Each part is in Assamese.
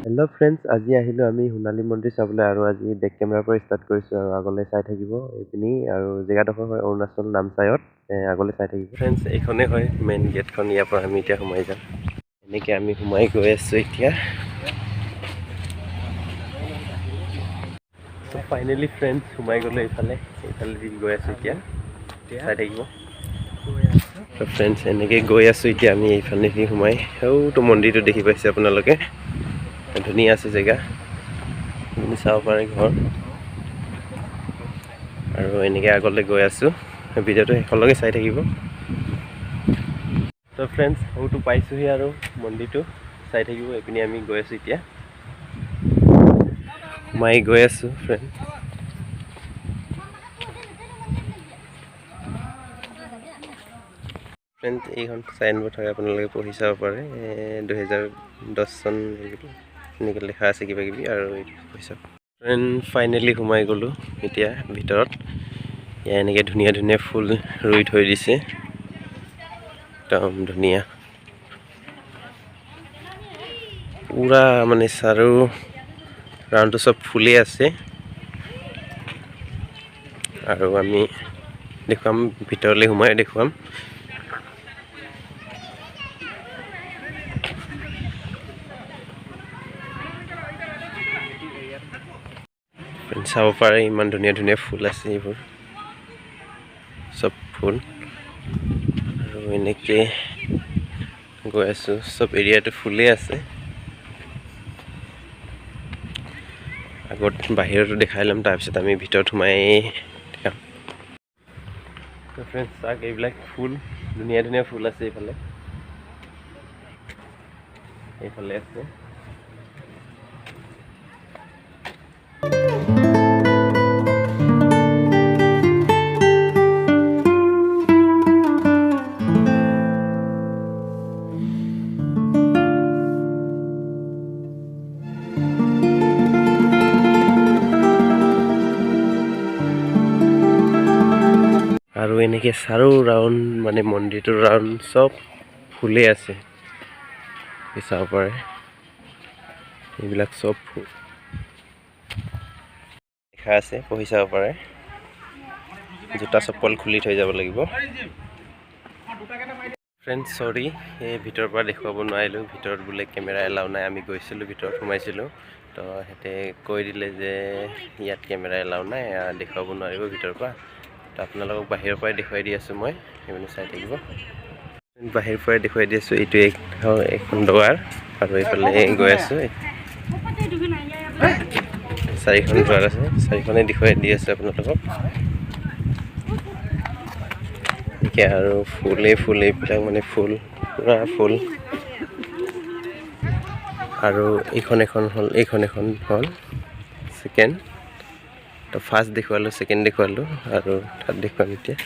হেল্ল' ফ্ৰেণ্ডছ, আজি আহিলোঁ আমি সোণালী মন্দিৰ চাবলৈ আৰু আজি বেক কেমেৰাৰ পৰা ষ্টাৰ্ট কৰিছোঁ আৰু আগলৈ চাই থাকিব এইপিনি আৰু জেগাডোখৰ হয় অৰুণাচল নামচাইত আগলৈ চাই থাকিব ফ্ৰেণ্ডছ। এইখনেই হয় মেইন গেটখন, ইয়াৰ পৰা আমি এতিয়া সোমাই যাম। এনেকৈ আমি সোমাই গৈ আছোঁ এতিয়া। ফাইনেলি ফ্ৰেণ্ডছ সোমাই গ'লোঁ এইফালে দি গৈ আছোঁ এতিয়া, চাই থাকিব। ফ্ৰেণ্ডছ এনেকৈ গৈ আছোঁ এতিয়া আমি এইফালে দি সোমাই। সৌটো মন্দিৰটো দেখি পাইছে আপোনালোকে, ধুনীয়া আছে জেগা, আপুনি চাব পাৰে ঘৰ। আৰু এনেকৈ আগলৈ গৈ আছোঁ, ভিডিঅ'টো শেষলৈকে চাই থাকিব। তো ফ্ৰেণ্ডছ সৌটো পাইছোঁহি আৰু মন্দিৰটো চাই থাকিব। এইপিনি আমি গৈ আছোঁ এতিয়া, সোমাই গৈ আছোঁ ফ্ৰেণ্ডছ। ফ্ৰেণ্ডছ এইখন চাইনবোৰ্ড থাকে, আপোনালোকে পঢ়ি চাব পাৰে। 2010 চন এনেকৈ লিখা আছে কিবা কিবি, আৰু পঢ়ি চাব। ফ্ৰেণ্ড ফাইনেলি সোমাই গ'লোঁ এতিয়া ভিতৰত। ইয়াত এনেকৈ ধুনীয়া ধুনীয়া ফুল ৰুই থৈ দিছে, একদম ধুনীয়া পুৰা মানে চাৰু ৰাউণ্ডটো চব ফুলেই আছে। আৰু আমি দেখুৱাম, ভিতৰলৈ সোমাই দেখুৱাম। চাব পাৰে ইমান ধুনীয়া ধুনীয়া ফুল আছে, এইবোৰ চব ফুল। আৰু এনেকৈ গৈ আছোঁ, চব এৰিয়াটো ফুলেই আছে। আগত বাহিৰতো দেখাই ল'ম, তাৰপিছত আমি ভিতৰত সোমাই দেখাম। ফ্ৰেণ্ডছ চাওক, এইবিলাক ফুল ধুনীয়া ধুনীয়া ফুল আছে। এইফালে আছে। আৰু এনেকৈ চাৰো ৰাউণ্ড মানে মন্দিৰটোৰ ৰাউণ্ড চব ফুলেই আছে, চাব পাৰে। এইবিলাক চব ফুল দেখা আছে, পঢ়ি চাব পাৰে। জোতা চপ্পল খুলি থৈ যাব লাগিব। ফ্ৰেণ্ডছ চৰি, এই ভিতৰৰ পৰা দেখুৱাব নোৱাৰিলোঁ, ভিতৰত বোলে কেমেৰা এলাউ নাই। আমি গৈছিলোঁ, ভিতৰত সোমাইছিলোঁ, তো সিহঁতে কৈ দিলে যে ইয়াত কেমেৰা এলাউ নাই, দেখুৱাব নোৱাৰিব ভিতৰৰ পৰা। তো আপোনালোকক বাহিৰৰ পৰাই দেখুৱাই দি আছোঁ মই, সেইবোৰ চাই থাকিব। বাহিৰৰ পৰাই দেখুৱাই দি আছোঁ। এইটো এখন দুৱাৰ, আৰু এইফালে গৈ আছোঁ। 4খন দুৱাৰ আছে, 4খনে দেখুৱাই দি আছোঁ আপোনালোকক। এতিয়া আৰু ফুলেই ফুল, এইবিলাক মানে ফুল, পুৰা ফুল। আৰু এইখন এখন হ'ল ছেকেণ্ড। তো ফাৰ্ষ্ট দেখুৱালোঁ, ছেকেণ্ড দেখুৱালোঁ, আৰু থাৰ্ড দেখুৱাম এতিয়া।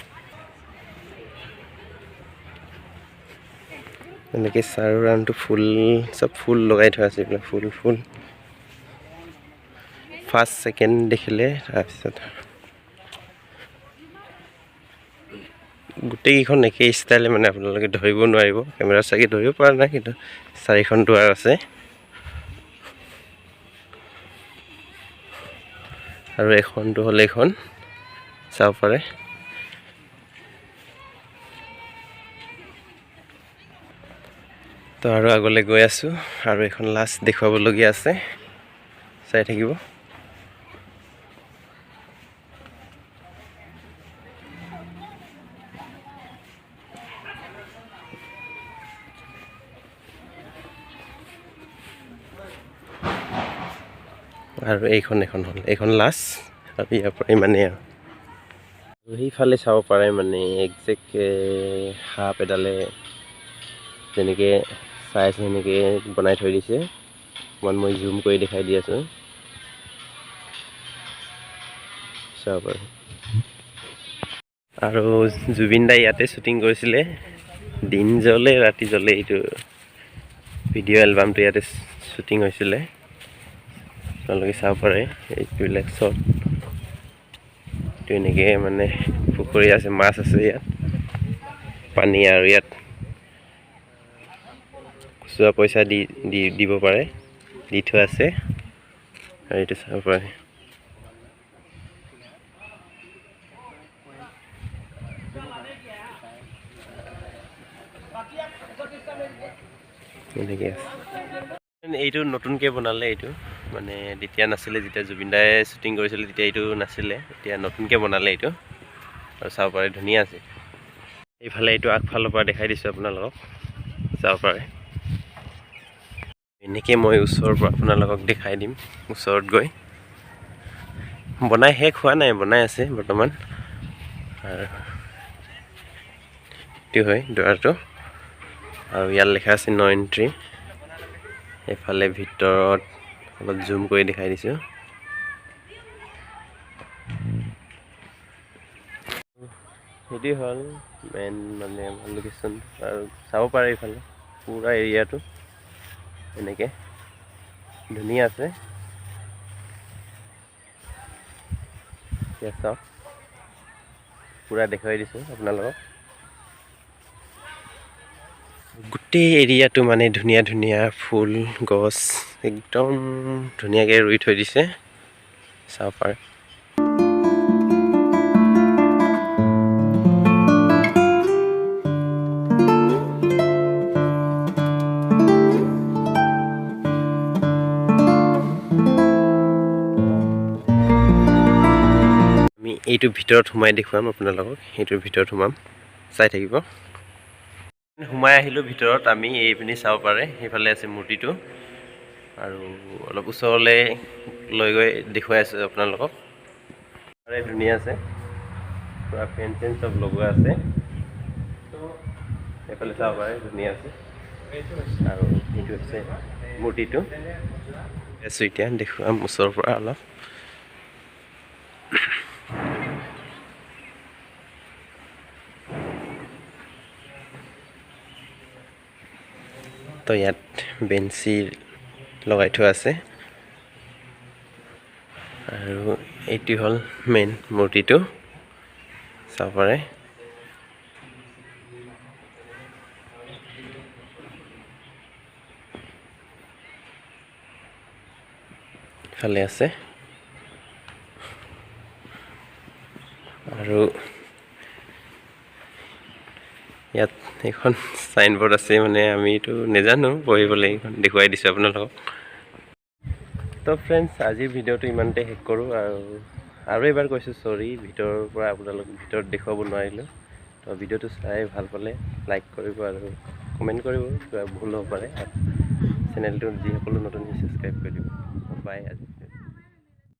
এনেকৈ চাৰো ৰাউণ্ডটো ফুল, চব ফুল লগাই থোৱা আছে। এইবিলাক ফুল ফাৰ্ষ্ট ছেকেণ্ড দেখিলে, তাৰপিছত গোটেইকেইখন একেই ষ্টাইলে, মানে আপোনালোকে ধৰিব নোৱাৰিব। কেমেৰা চাগে ধৰিব পৰা নাই, কিন্তু 4খন দুৱাৰ আছে। আৰু এখনটো হ'ল এইখন, চাব পাৰে। তো আৰু আগলৈ গৈ আছোঁ, আৰু এখন লাষ্ট দেখুৱাবলগীয়া আছে, চাই থাকিব। আৰু এইখন হ'ল এইখন লাষ্ট, আৰু ইয়াৰ পৰা ইমানেই আৰু সেইফালে চাব পাৰে। মানে একজেক্ট সাপ এডালে যেনেকৈ চাই আছে সেনেকৈ বনাই থৈ দিছে। অকণমান মই জুম কৰি দেখাই দি আছোঁ, চাব পাৰে। আৰু জুবিন দাই ইয়াতে শ্বুটিং কৰিছিলে, দিন জ্বলে ৰাতি জ্বলে। এইটো ভিডিঅ' এলবামটো ইয়াতে শ্বুটিং হৈছিলে, আপোনালোকে চাব পাৰে। এইবিলাক চব এনেকৈ মানে পুখুৰী আছে, মাছ আছে ইয়াত, পানী। আৰু ইয়াত খুচুৰা পইচা দিব পাৰে। দি থোৱা আছে আৰু এইটো চাব পাৰে। এনেকৈ আছে। এইটো নতুনকৈ বনালে, এইটো মানে তেতিয়া নাছিলে, যেতিয়া জুবিন দাই শ্বুটিং কৰিছিলে তেতিয়া এইটো নাছিলে, এতিয়া নতুনকৈ বনালে এইটো আৰু চাব পাৰে ধুনীয়া আছে। এইফালে এইটো আগফালৰ পৰা দেখাই দিছোঁ আপোনালোকক, চাব পাৰে। এনেকৈ মই ওচৰৰ পৰা আপোনালোকক দেখাই দিম, ওচৰত গৈ। বনাই শেষ হোৱা নাই, বনাই আছে বৰ্তমান। আৰু এইটো হয় দুৱাৰটো, আৰু ইয়াত লিখা আছে ন এণ্ট্ৰি। এইফালে ভিতৰত অলপ জুম কৰি দেখাই দিছোঁ। সেইটোৱে হ'ল মেইন মানে লোকেশ্যন, আৰু চাব পাৰে এইফালে পূৰা এৰিয়াটো এনেকৈ ধুনীয়া আছে। এতিয়া চাওক, পূৰা দেখুৱাই দিছোঁ আপোনালোকক। গোটেই এৰিয়াটো মানে ধুনীয়া ধুনীয়া ফুল গছ একদম ধুনীয়াকৈ ৰুই থৈ দিছে, চাব পাৰে। আমি এইটো ভিতৰত সোমাই দেখুৱাম আপোনালোকক, এইটোৰ ভিতৰত সোমাম, চাই থাকিব। সোমাই আহিলোঁ ভিতৰত, আমি এইপিনি চাব পাৰে, সেইফালে আছে মূৰ্তিটো, আৰু অলপ ওচৰলৈ লৈ গৈ দেখুৱাই আছোঁ আপোনালোকক। ধুনীয়া আছে, পূৰা ফেন চেন চব লগোৱা আছে, এইফালে চাব পাৰে ধুনীয়া আছে। আৰু এইটো হৈছে মূৰ্তিটো, আছোঁ এতিয়া দেখুৱাম ওচৰৰ পৰা অলপ। তো ইয়াত বেঞ্চি লগাই থোৱা আছে, আৰু এইটো হ'ল মেইন মূৰ্তিটো, চাব পাৰে। ইফালে আছে, আৰু ইয়াত এখন চাইনবোৰ্ড আছে, মানে আমিতো নাজানো পঢ়িবলৈ, এইখন দেখুৱাই দিছোঁ আপোনালোকক। তো ফ্ৰেণ্ডছ, আজিৰ ভিডিঅ'টো ইমানতে শেষ কৰোঁ। আৰু এবাৰ কৈছোঁ চৰি, ভিতৰৰ পৰা আপোনালোক ভিতৰত দেখুৱাব নোৱাৰিলোঁ। তো ভিডিঅ'টো চাই ভাল পালে লাইক কৰিব আৰু কমেণ্ট কৰিব, কিবা ভুল হ'ব পাৰে। চেনেলটো যিসকলো নতুন ছাবস্ক্ৰাইব কৰি দিব। বাই আজি।